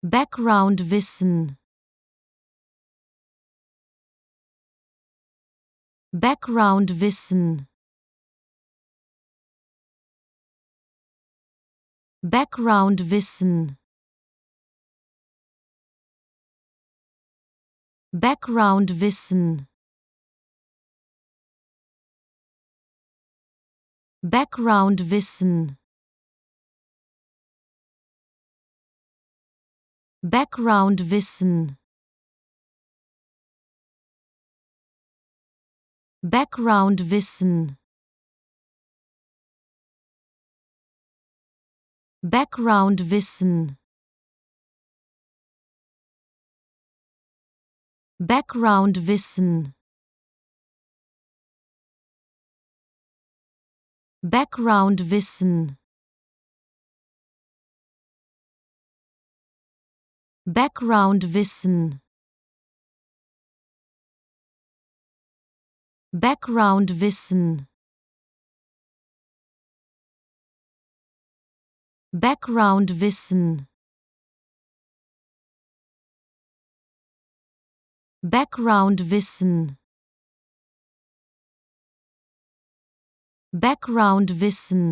Background-Wissen. Background-Wissen. Background-Wissen. Background-Wissen. Background-Wissen. Background-Wissen. Background-Wissen. Background-Wissen. Background-Wissen. Background-Wissen. Background-Wissen. Background-Wissen. Background-Wissen. Background-Wissen. Background-Wissen.